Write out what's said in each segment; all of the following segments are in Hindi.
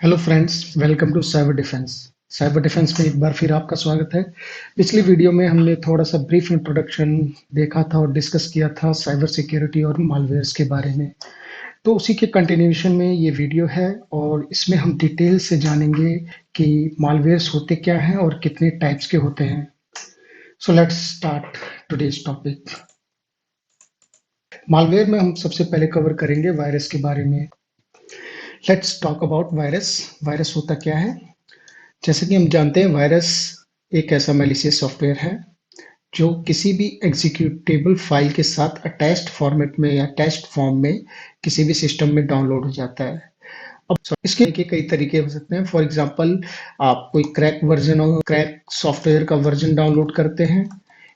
Hello friends, welcome to cyber defence. Cyber defence में एक बार फिर आपका स्वागत है। पिछली वीडियो में हमने थोड़ा सा ब्रीफ इंट्रोडक्शन देखा था और डिस्कस किया था साइबर सिक्योरिटी और मालवेयर्स के बारे में। तो उसी के कंटिन्यूएशन में ये वीडियो है और इसमें हम डिटेल से जानेंगे कि मालवेयर्स होते क्या हैं और कितने टाइप्स के होते हैं। So let's start today's topic. Malware में हम सबसे पहले कवर करेंगे वायरस के बारे में। Let's talk about virus. Virus होता क्या है? जैसे कि हम जानते हैं, वायरस एक ऐसा मैलिशियस सॉफ्टवेयर है जो किसी भी एग्जीक्यूटेबल फाइल के साथ अटैच्ड फॉर्मेट में या अटैच्ड फॉर्म में किसी भी सिस्टम में डाउनलोड हो जाता है। अब इसके के कई तरीके हो सकते हैं। फॉर एग्जांपल, आप कोई क्रैक सॉफ्टवेयर का वर्जन डाउनलोड करते हैं,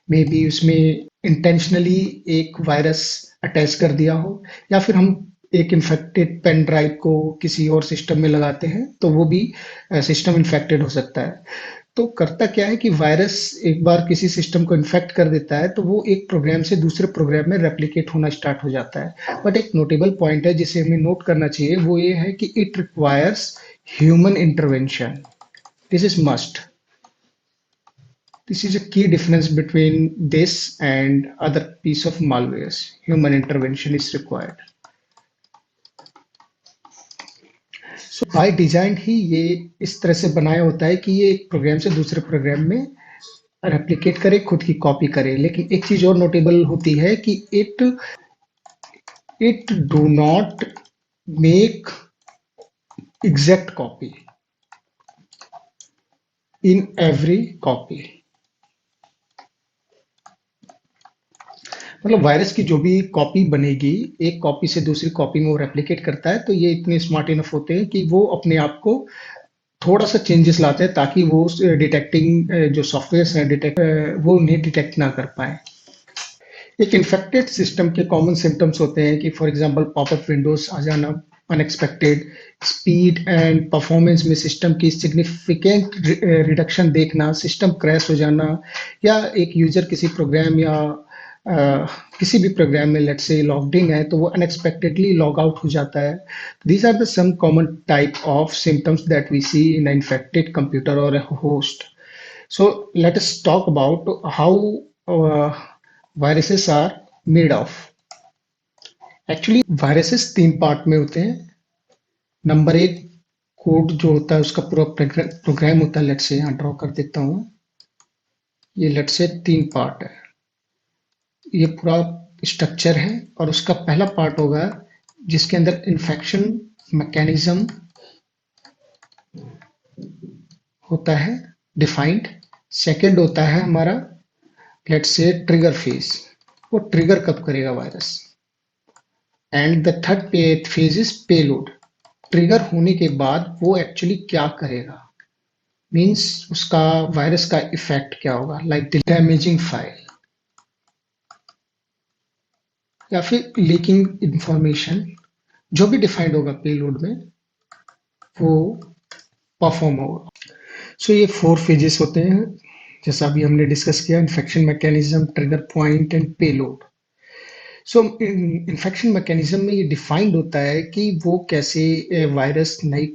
मे बी उसमें इंटेंशनली एक वायरस अटैच कर दिया हो, या फिर हम एक इन्फेक्टेड पेन ड्राइव को किसी और सिस्टम में लगाते हैं तो वो भी सिस्टम इन्फेक्टेड हो सकता है। तो करता क्या है कि वायरस एक बार किसी सिस्टम को इन्फेक्ट कर देता है तो वो एक प्रोग्राम से दूसरे प्रोग्राम में रेप्लिकेट होना स्टार्ट हो जाता है। बट एक नोटेबल पॉइंट है जिसे हमें नोट करना चाहिए, वो ये है कि it requires human intervention. This is must. This is a key difference between this and other piece of malwares. Human intervention is required. So by design ही ये इस तरह से बनाया होता है कि ये एक प्रोग्राम से दूसरे प्रोग्राम में रेप्लिकेट करे, खुद की कॉपी करे। लेकिन एक चीज और नोटेबल होती है कि it do not make exact copy in every copy. मतलब वायरस की जो भी कॉपी बनेगी, एक कॉपी से दूसरी कॉपी में वो रेप्लिकेट करता है, तो ये इतने स्मार्ट इनफ होते हैं कि वो अपने आप को थोड़ा सा चेंजेस लाते हैं ताकि वो डिटेक्टिंग जो सॉफ्टवेयर हैं वो उन्हें डिटेक्ट ना कर पाए। एक इन्फेक्टेड सिस्टम के कॉमन सिम्टम्स होते हैं कि फॉर एग्जांपल पॉपअप विंडोज आ जाना अनएक्सपेक्टेड, स्पीड एंड परफॉर्मेंस में सिस्टम की सिग्निफिकेंट रिडक्शन देखना, सिस्टम क्रैश हो जाना, या एक यूजर किसी प्रोग्राम या किसी भी प्रोग्राम में लेट्स से लॉग्ड इन है तो वो अनएक्सपेक्टेडली लॉग आउट हो जाता है। These are the some common type of symptoms that we see in infected computer और host. So let us talk about how viruses are made of. Actually viruses तीन पार्ट में होते हैं। नंबर एक, कोड जो होता है उसका पूरा प्रोग्राम होता है। लेट से यहाँ ड्रॉ कर देता हूँ। ये लेट से तीन पार्ट है। ये पूरा स्ट्रक्चर है और उसका पहला पार्ट होगा जिसके अंदर इन्फेक्शन मैकेनिज्म होता है डिफाइंड। सेकंड होता है हमारा लेट्स से ट्रिगर फेज, वो ट्रिगर कब करेगा virus. And the third phase is payload. Trigger होने के बाद वो एक्चुअली क्या करेगा, मींस उसका वायरस का इफेक्ट क्या होगा, लाइक डैमेजिंग फाइल या फिर लीकिंग इंफॉर्मेशन। जो भी डिफाइंड होगा पेलोड में वो परफॉर्म होगा। सो ये फोर फेजेस होते हैं जैसा अभी हमने डिस्कस किया, infection mechanism, trigger point and payload. So infection mechanism में ये डिफाइंड होता है कि वो कैसे वायरस नई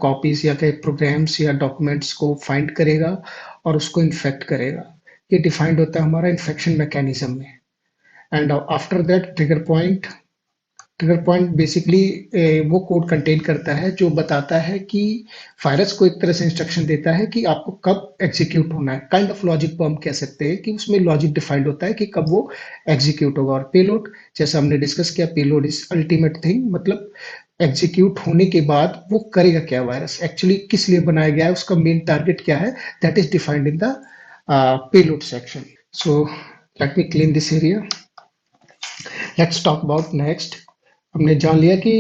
कॉपीज या फिर प्रोग्राम्स या डॉक्यूमेंट्स को फाइंड करेगा और उसको इन्फेक्ट करेगा। ये डिफाइंड होता है हमारा इन्फेक्शन मैकेनिज्म में। And after that trigger point basically वो कोड कंटेन करता है जो बताता है कि वायरस को एक तरह से इंस्ट्रक्शन देता है कि आपको कब एग्जीक्यूट होना है। काइंड ऑफ लॉजिक को हम कह सकते हैं कि उसमें लॉजिक डिफाइंड होता है कि कब वो एग्जीक्यूट होगा। और पेलोड, जैसा हमने डिस्कस किया, पेलोड इज अल्टीमेट थिंग, मतलब एग्जीक्यूट होने के बाद वो करेगा क्या, वायरस एक्चुअली किस लिए बनाया गया है, उसका मेन टारगेट क्या है, that is defined in the payload section. So let me clean this area. Let's talk about next. हमने जान लिया कि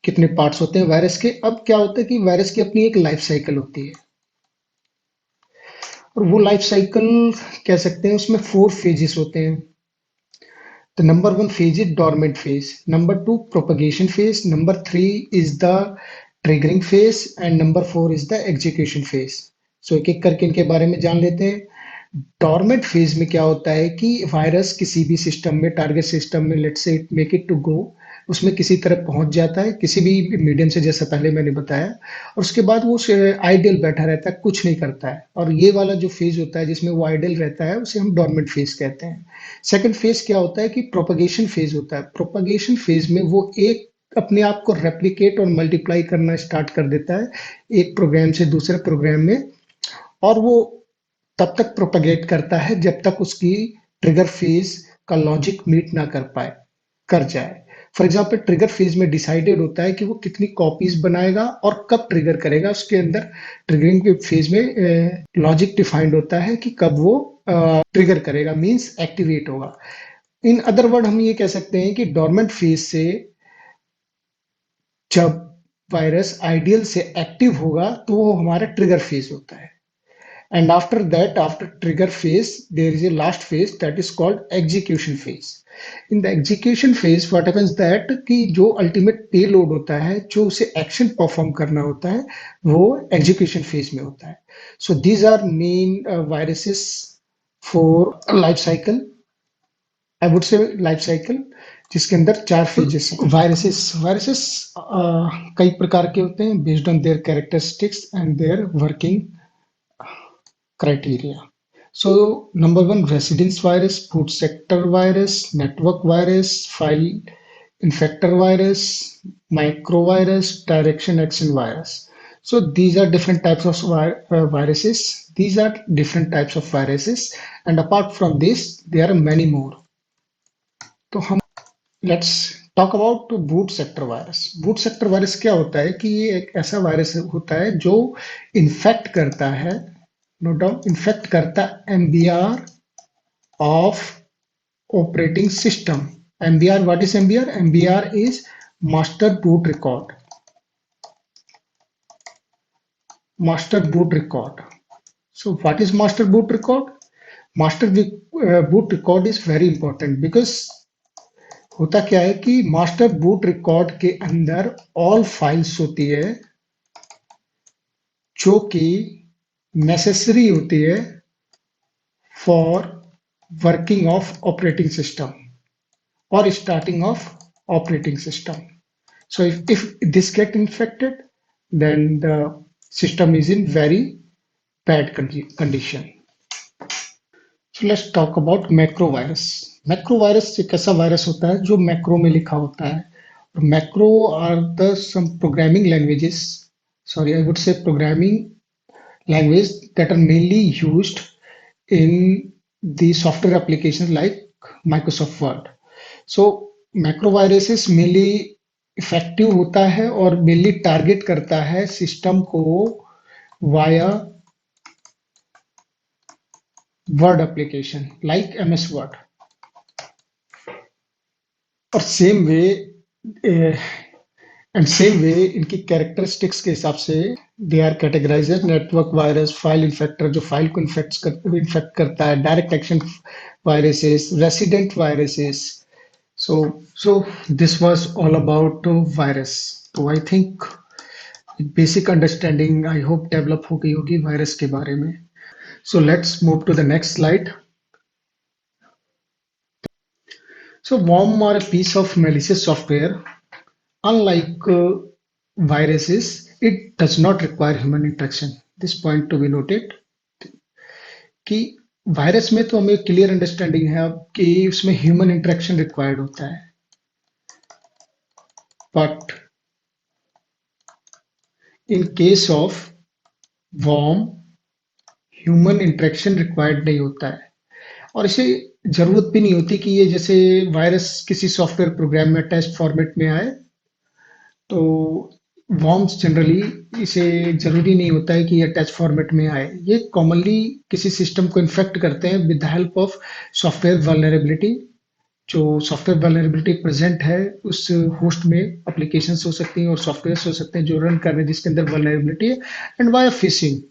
कितने पार्ट्स होते हैं वायरस के। अब क्या होता है कि वायरस की अपनी एक लाइफ साइकिल होती है और वो लाइफ साइकिल कह सकते हैं उसमें फोर फेजेस होते हैं। The number one phase is dormant phase. Number two, propagation phase. Number three is the triggering phase. And number four is the execution phase. So एक एक करके इनके बारे में जान लेते हैं। डॉर्मेंट फेज में क्या होता है कि वायरस किसी भी सिस्टम में, टारगेट सिस्टम में, let's say make it to go, उसमें किसी तरह पहुंच जाता है किसी भी मीडियम से, जैसा पहले मैंने बताया, और उसके बाद वो आइडियल बैठा रहता है, कुछ नहीं करता है। और ये वाला जो फेज होता है जिसमें वो आइडियल रहता है उसे हम डोर्मेंट फेज कहते हैं। सेकंड फेज क्या होता है कि प्रोपगेशन फेज होता है। प्रोपगेशन फेज में वो एक अपने आप को रेप्लिकेट और मल्टीप्लाई करना स्टार्ट कर देता है एक प्रोग्राम से दूसरे प्रोग्राम में, और वो तब तक प्रोपगेट करता है जब तक उसकी ट्रिगर फेज का लॉजिक मीट ना कर जाए। फॉर एग्जाम्पल ट्रिगर फेज में डिसाइडेड होता है कि वो कितनी कॉपीज बनाएगा और कब ट्रिगर करेगा। उसके अंदर ट्रिगरिंग के फेज में लॉजिक डिफाइंड होता है कि कब वो ट्रिगर करेगा, मींस एक्टिवेट होगा। इन अदर वर्ड हम ये कह सकते हैं कि डोरमेंट फेज से जब वायरस आइडियल से एक्टिव होगा तो वो हमारा ट्रिगर फेज होता है। And after that, after trigger phase, there is a last phase that is called execution phase. In the execution phase, what happens that कि जो ultimate payload होता है, जो उसे action perform करना होता है, वो execution phase में होता है। So these are main viruses for life cycle. I would say life cycle, जिसके अंदर 4 phases हैं। Viruses कई प्रकार के होते हैं based on their characteristics and their working criteria. So number one, residence virus, food sector virus, network virus, file infector virus, microvirus, direction action virus. So these are different types of viruses. These are different types of viruses, and apart from this, there are many more. तो हम let's talk about boot sector virus. Boot sector virus क्या होता है कि ये एक ऐसा वायरस होता है जो इन्फेक्ट करता है, नो डाउट इन्फेक्ट करता MBR of operating system. MBR, what is MBR? MBR is master boot record. Master boot record. So what is master boot record? Master boot record is very important because होता क्या है कि मास्टर बूट रिकॉर्ड के अंदर ऑल फाइल्स होती है जो कि नेसेसरी होती है for working of operating system or starting of operating system. So if this get infected, then the system is in very bad condition. So let's talk about macrovirus. Macrovirus एक ऐसा वायरस होता है जो मैक्रो में लिखा होता है। Macro are the some programming languages. Sorry, I would say programming language that are mainly used in the software applications like Microsoft Word. So macro viruses mainly effective होता है और मेनली टारगेट करता है सिस्टम को via word application like MS word. और सेम वे इनकी कैरेक्टरिस्टिक्स के हिसाब से they are categorized network virus, file infector जो फाइल को इन्फेक्ट करता है, direct action viruses, resident viruses. So this was all about virus. So I think basic understanding I hope develop हो गई होगी virus के बारे में. So let's move to the next slide. So worm are a piece of malicious software. Unlike viruses, it does not require human interaction. This point to be noted कि वायरस में तो हमें क्लियर अंडरस्टैंडिंग है कि उसमें ह्यूमन इंटरेक्शन रिक्वायर्ड होता है, but in case of worm human interaction required नहीं होता है। और इसे जरूरत भी नहीं होती कि ये जैसे वायरस किसी सॉफ्टवेयर प्रोग्राम में टेस्ट फॉर्मेट में आए, तो वॉर्म्स जनरली इसे जरूरी नहीं होता है कि ये टेस्ट फॉर्मेट में आए। ये कॉमनली किसी सिस्टम को इन्फेक्ट करते हैं with the help of software vulnerability. जो सॉफ्टवेयर वल्नरेबिलिटी प्रेजेंट है उस होस्ट में एप्लीकेशंस हो सकती हैं और सॉफ्टवेयर हो सकते हैं जो रन कर रहे हैं जिसके अंदर वल्नरेबिलिटी है। And via phishing,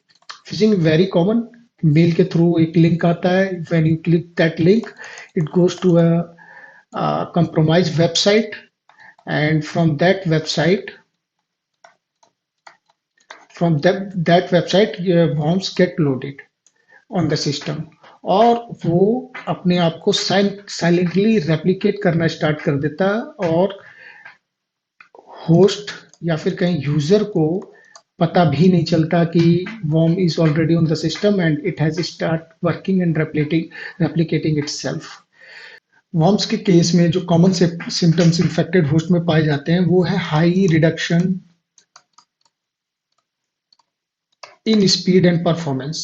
phishing very common. Mail के थ्रू एक लिंक आता है, when you click that link it goes to a compromised website, and from that website worms get loaded on the system, और वो अपने आप को साइलेंटली रेप्लिकेट करना स्टार्ट कर देता है और होस्ट या फिर कहीं यूजर को पता भी नहीं चलता कि worm is already on the system and it has start working and replicating itself. Worms के केस में जो कॉमन सिम्टम्स इन्फेक्टेड होस्ट में पाए जाते हैं वो है high reduction in speed and performance.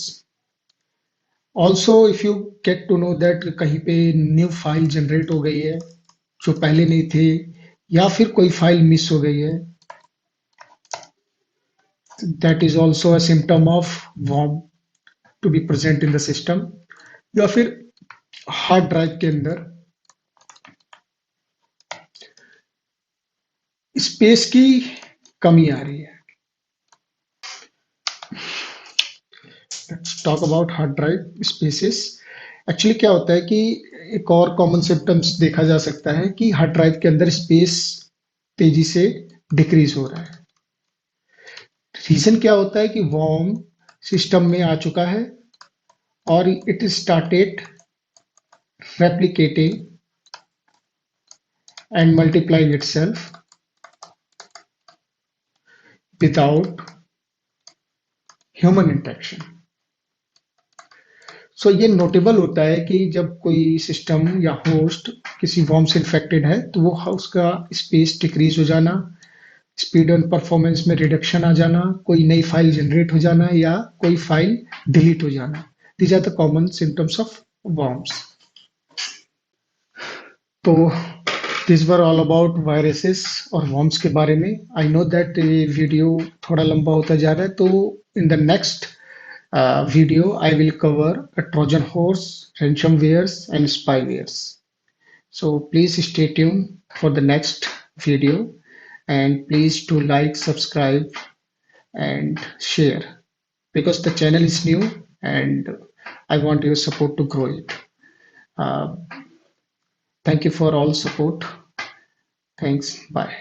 Also if you get to know that कहीं पे न्यू फाइल जनरेट हो गई है जो पहले नहीं थी, या फिर कोई फाइल मिस हो गई है, that is also a symptom of worm to be present in the system. या फिर हार्ड ड्राइव के अंदर स्पेस की कमी आ रही है. Let's talk about hard drive spaces. Actually क्या होता है कि एक और कॉमन सिम्टम्स देखा जा सकता है कि हार्ड ड्राइव के अंदर स्पेस तेजी से डिक्रीज हो रहा है. रीजन क्या होता है कि वर्म सिस्टम में आ चुका है और it started replicating and multiplying itself without human interaction. सो ये नोटेबल होता है कि जब कोई सिस्टम या होस्ट किसी वर्म से इन्फेक्टेड है तो वो उसका स्पेस डिक्रीज हो जाना, स्पीड एंड परफॉर्मेंस में रिडक्शन आ जाना, कोई नई फाइल जनरेट हो जाना या कोई फाइल डिलीट हो जाना. These are the common symptoms of worms. तो this were all about viruses और वर्म्स के बारे में. आई नो दैट ये वीडियो थोड़ा लंबा होता जा रहा है, तो in the next video I will cover a Trojan horse, ransomwares and spywares. So please stay tuned for the next video, and please do like, subscribe and share because the channel is new and I want your support to grow it. Uh, Thank you for all support. Thanks. Bye.